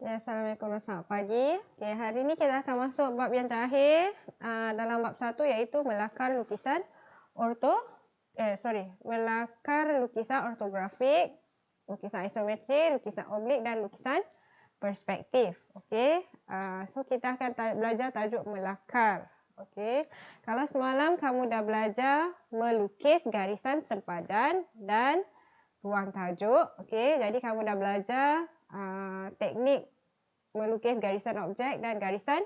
Ya, Assalamualaikum dan selamat pagi. Okay, hari ini kita akan masuk bab yang terakhir dalam bab 1 iaitu melakar lukisan melakar lukisan ortografik, lukisan isometri, lukisan oblik dan lukisan perspektif. Okey. So kita akan belajar tajuk melakar. Okey. Kalau semalam kamu dah belajar melukis garisan sempadan dan ruang tajuk. Okey, jadi kamu dah belajar teknik melukis garisan objek dan garisan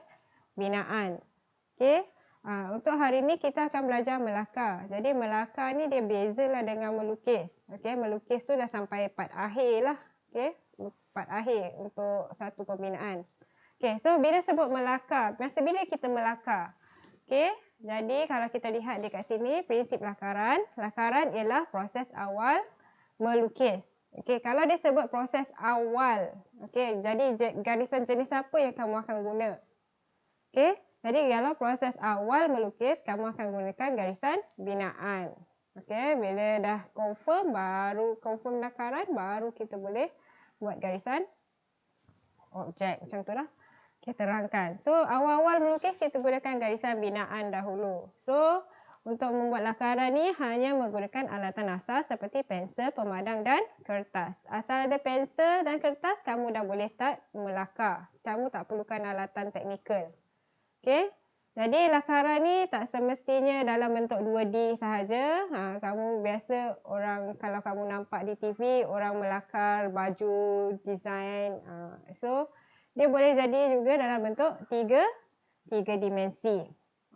binaan. Okey. Untuk hari ini kita akan belajar melakar. Jadi melakar ni dia bezalah dengan melukis. Okey, melukis tu dah sampai part akhir lah. Okey, part akhir untuk satu pembinaan. Okey, so bila sebut melakar, masa bila kita melakar? Okey, jadi kalau kita lihat dekat sini, prinsip lakaran. Lakaran ialah proses awal melukis. Okey, kalau dia sebut proses awal, okey, jadi garisan jenis apa yang kamu akan guna? Okey, jadi kalau proses awal melukis, kamu akan gunakan garisan binaan. Okey, bila dah confirm lakaran, baru kita boleh buat garisan objek. Macam tu lah. Kita terangkan. So, awal-awal melukis kita gunakan garisan binaan dahulu. So, untuk membuat lakaran ni hanya menggunakan alatan asas seperti pensel, pemadang dan kertas. Asal ada pensel dan kertas, kamu dah boleh start melakar. Kamu tak perlukan alatan teknikal. Okey. Jadi lakaran ni tak semestinya dalam bentuk 2D sahaja. Kamu biasa kalau kamu nampak di TV, orang melakar baju, design. So, dia boleh jadi juga dalam bentuk tiga dimensi.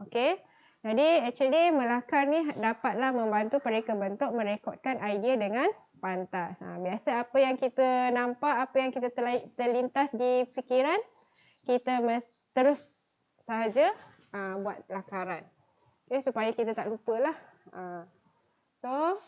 Okey. Jadi actually melakar ni dapatlah membantu mereka bentuk merekodkan idea dengan pantas. Biasa apa yang kita nampak, apa yang kita terlintas di fikiran, kita terus sahaja buat lakaran. Okay, supaya kita tak lupalah. So,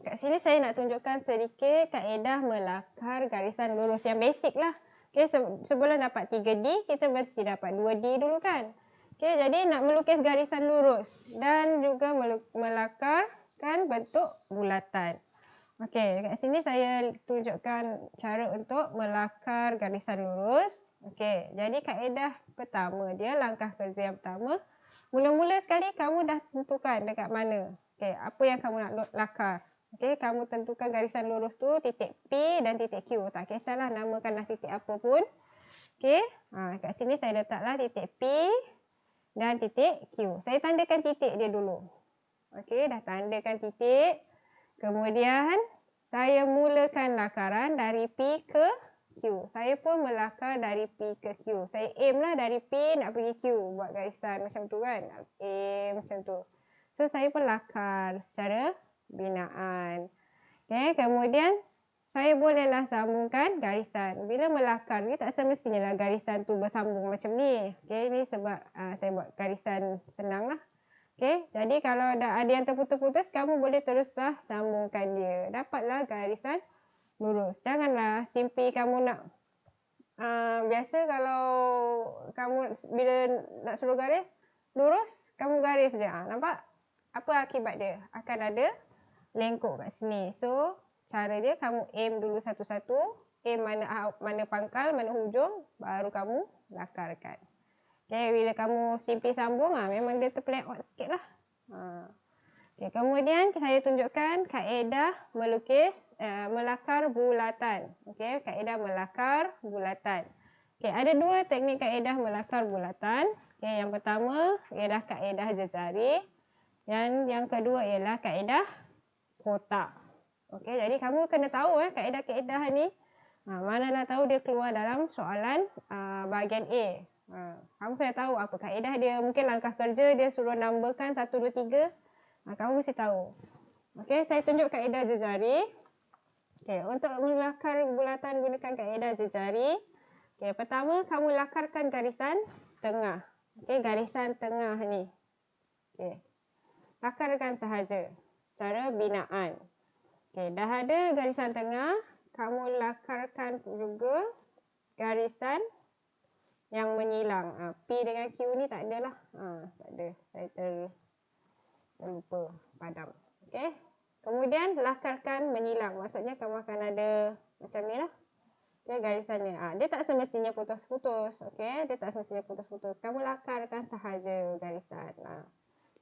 kat sini saya nak tunjukkan sedikit kaedah melakar garisan lurus yang basic lah. Okay, sebelum dapat 3D, kita mesti dapat 2D dulu kan. Okay, jadi nak melukis garisan lurus dan juga melakarkan bentuk bulatan. Okey, kat sini saya tunjukkan cara untuk melakar garisan lurus. Okey, jadi kaedah pertama dia, langkah kerja yang pertama. Mula-mula sekali kamu dah tentukan dekat mana. Okey, apa yang kamu nak lakar. Okey, kamu tentukan garisan lurus tu titik P dan titik Q. Tak kisahlah namakanlah titik apa pun. Okey, kat sini saya letaklah titik P dan titik Q. Saya tandakan titik dia dulu. Okey, dah tandakan titik. Kemudian, saya mulakan lakaran dari P ke Q. Saya pun melakar dari P ke Q. Saya aim lah dari P nak pergi Q. Buat garisan macam tu kan. Aim macam tu. So, saya pun lakar secara binaan. Okay, kemudian, saya bolehlah sambungkan garisan. Bila melakar ni, tak semestinya lah garisan tu bersambung macam ni. Okay, ni sebab saya buat garisan senang lah. Okay, jadi kalau ada yang terputus-putus, kamu boleh teruslah sambungkan dia. Dapatlah garisan lurus. Janganlah simpi kamu nak. Biasa kalau kamu bila nak suruh garis lurus, kamu garis je. Nampak? Apa akibat dia? Akan ada lengkuk kat sini. So, cara dia kamu aim dulu satu-satu. Aim mana pangkal, mana hujung. Baru kamu lakarkan. Okay, bila kamu simpi sambung, memang dia terpeleot sikit lah. Okay, kemudian saya tunjukkan kaedah melakar bulatan. Okay, kaedah melakar bulatan. Okay, ada dua teknik kaedah melakar bulatan. Okay, yang pertama ialah kaedah jejari. Dan yang kedua ialah kaedah kotak. Okay, jadi kamu kena tahu kaedah-kaedah ni. Mana nak tahu dia keluar dalam soalan bahagian A. Kamu kena tahu apa kaedah dia. Mungkin langkah kerja dia suruh numberkan 1, 2, 3. Kamu mesti tahu. Okey, saya tunjuk kaedah jejari. Okey, untuk melakar bulatan gunakan kaedah jejari. Okey, pertama kamu lakarkan garisan tengah. Okey, garisan tengah ni. Okey. Lakarkan sahaja secara binaan. Okey, dah ada garisan tengah, kamu lakarkan juga garisan yang menyilang. P dengan Q ni tak ada lah. Tak ada. Saya terlupa padam. Okey. Kemudian lakarkan menyilang. Maksudnya kamu akan ada macam ni lah. Okay, garisannya. Dia tak semestinya putus-putus. Okay, dia tak semestinya putus-putus. Kamu lakarkan sahaja garisan.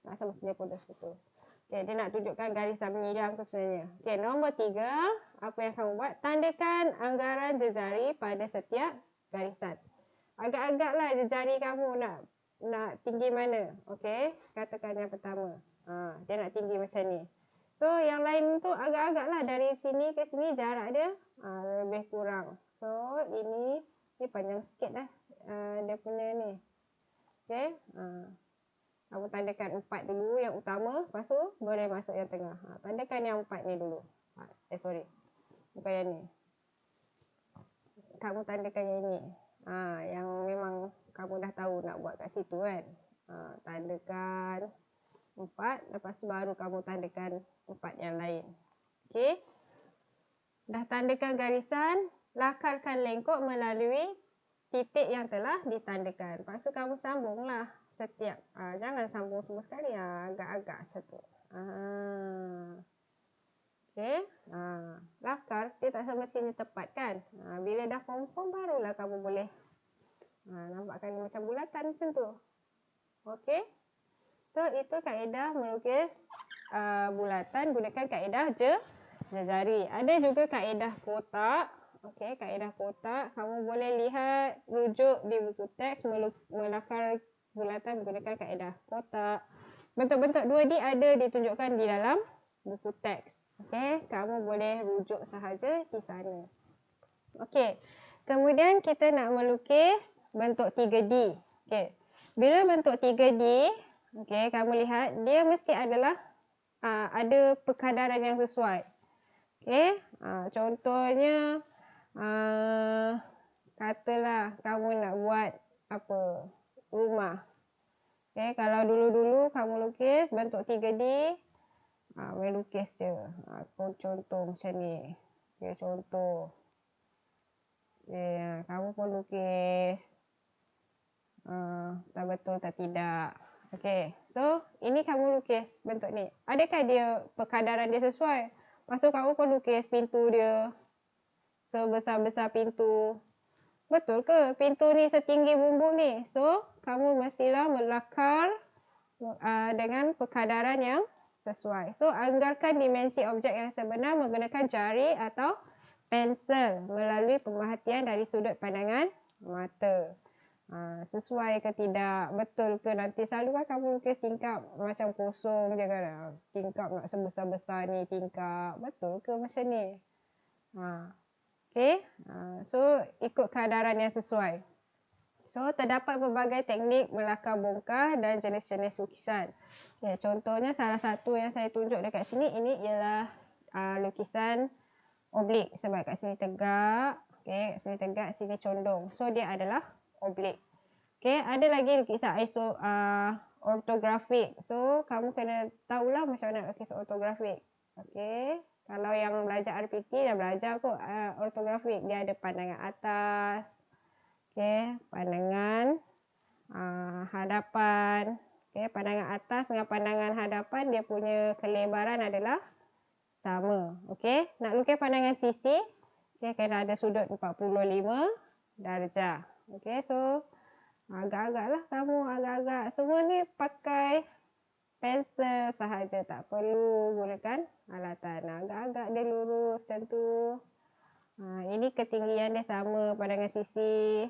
Tak semestinya putus-putus. Okay, dia nak tunjukkan garisan menyilang tu sebenarnya. Okay, nombor 3. Apa yang kamu buat? Tandakan anggaran jejari pada setiap garisan. Agak-agaklah jejari kamu nak tinggi mana. Okay, katakan yang pertama. Dia nak tinggi macam ni. So, yang lain tu agak-agaklah dari sini ke sini jarak dia lebih kurang. So, ini panjang sikit dah dia punya ni. Okay. Kamu tandakan 4 dulu yang utama. Lepas tu, boleh masuk yang tengah. Tandakan yang 4 ni dulu. Sorry. Bukan yang ni. Kamu tandakan yang ni. Yang memang kamu dah tahu nak buat kat situ kan. Tandakan 4. Lepas tu baru kamu tandakan 4 yang lain. Okay. Dah tandakan garisan. Lakarkan lengkok melalui titik yang telah ditandakan. Lepas tu kamu sambunglah setiap. Jangan sambung semua sekali. Agak-agak macam tu. Okay. Lakar. Dia tak semestinya tepat kan. Bila dah confirm barulah kamu boleh. Nampakkan macam bulatan macam tu. Okay. So, itu kaedah melukis bulatan gunakan kaedah jejari. Ada juga kaedah kotak. Okey, kaedah kotak. Kamu boleh lihat rujuk di buku teks melakar bulatan menggunakan kaedah kotak. Bentuk-bentuk 2D ada ditunjukkan di dalam buku teks. Okey, kamu boleh rujuk sahaja di sana. Okey, kemudian kita nak melukis bentuk 3D. Okey, bila bentuk 3D, okey, kamu lihat dia mesti adalah ada perkadaran yang sesuai. Okey, contohnya katalah kamu nak buat apa? Rumah. Okey, kalau dulu-dulu kamu lukis bentuk 3D, melukis je. Contoh macam ni. Okey, contoh. Kamu pun lukis. Tak betul tak tidak. Okey, so ini kamu lukis bentuk ni. Adakah dia perkadaran dia sesuai? Lepas tu kamu pun lukis pintu dia sebesar-besar pintu. Betul ke pintu ni setinggi bumbung ni? So, kamu mestilah melakar dengan perkadaran yang sesuai. So, anggarkan dimensi objek yang sebenar menggunakan jari atau pensel melalui pemerhatian dari sudut pandangan mata. Sesuai ke tidak, betul ke nanti selalu kan kamu lukis tingkap macam kosong je kan, tingkap nak sebesar-besar ni tingkap, betul ke macam ni? Okay, so ikut keadaran yang sesuai. So terdapat berbagai teknik melakar bongkar dan jenis-jenis lukisan. Okay, contohnya salah satu yang saya tunjuk dekat sini ini ialah lukisan oblik sebab kat sini tegak, okay, kat sini tegak, sini condong. So dia adalah oblik. Okay, ada lagi lukisan ortografik. So, kamu kena tahulah macam mana lukis ortografik. Okay, kalau yang belajar RPT dah belajar kot ortografik. Dia ada pandangan atas, okay, pandangan hadapan. Okay, pandangan atas dengan pandangan hadapan dia punya kelebaran adalah sama. Okay, nak lukis pandangan sisi, okay, kena ada sudut 45 darjah. Okay, so agak-agaklah kamu agak-agak. Semua ni pakai pensel sahaja. Tak perlu gunakan alatan. Agak-agak dia lurus macam tu. Ini ketinggian dia sama pandangan sisi.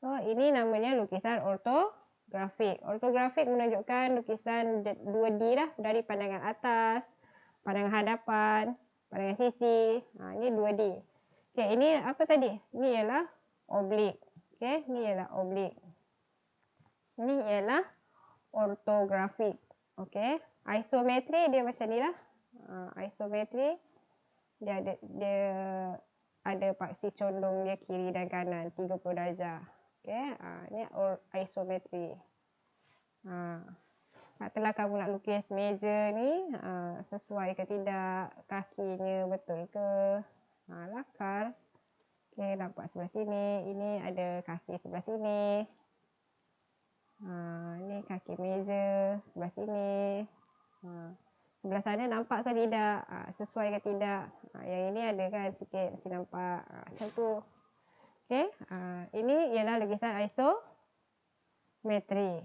So, ini namanya lukisan ortografik. Ortografik menunjukkan lukisan 2D lah. Dari pandangan atas, pandangan hadapan, pandangan sisi. Ini 2D. Okay, ini apa tadi? Ini ialah oblik. Okay, ni ialah oblik. Ni ialah ortografik. Okay, isometri dia macam ni lah. Isometri dia ada paksi condong dia kiri dan kanan 30 darjah. Okay, ni isometri. Katalah kamu nak lukis meja ni, sesuai ke tidak, kakinya betul ke, lakar. Okay, nampak sebelah sini. Ini ada kaki sebelah sini. Ini kaki meja sebelah sini. sebelah sana nampak ke tidak, sesuai ke tidak. Yang ini ada kan sikit mesti nampak, macam tu. Okey, ini ialah lukisan isometri.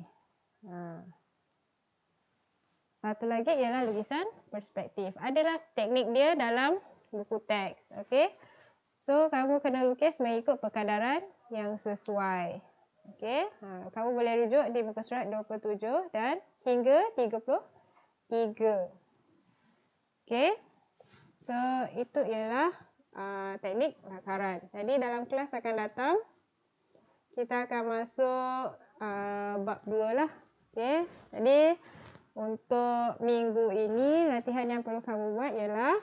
Satu lagi ialah lukisan perspektif. Adalah teknik dia dalam buku teks. Okey. So, kamu kena lukis mengikut perkadaran yang sesuai. Okey. Kamu boleh rujuk di muka surat 27 dan hingga 33. Okey. So, itu ialah teknik lakaran. Jadi, dalam kelas akan datang, kita akan masuk bab 2 lah. Okey. Jadi, untuk minggu ini, latihan yang perlu kamu buat ialah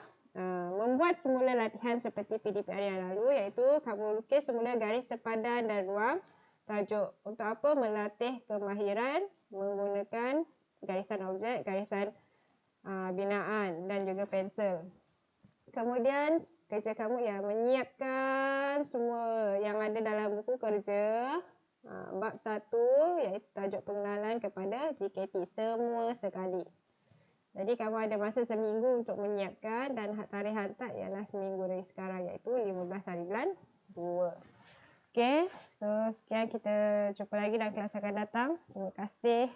membuat semula latihan seperti PDPR yang lalu, iaitu kamu lukis semula garis sepadan dan ruang tajuk. Untuk apa? Melatih kemahiran menggunakan garisan objek, garisan binaan dan juga pensel. Kemudian, kerja kamu ialah menyiapkan semua yang ada dalam buku kerja. Bab 1 iaitu tajuk pengenalan kepada JKT semua sekali. Jadi kamu ada masa seminggu untuk menyiapkan dan tarikh hantar ialah seminggu dari sekarang iaitu 15 hari bulan 2. Okey, so sekian, kita jumpa lagi dalam kelas akan datang. Terima kasih.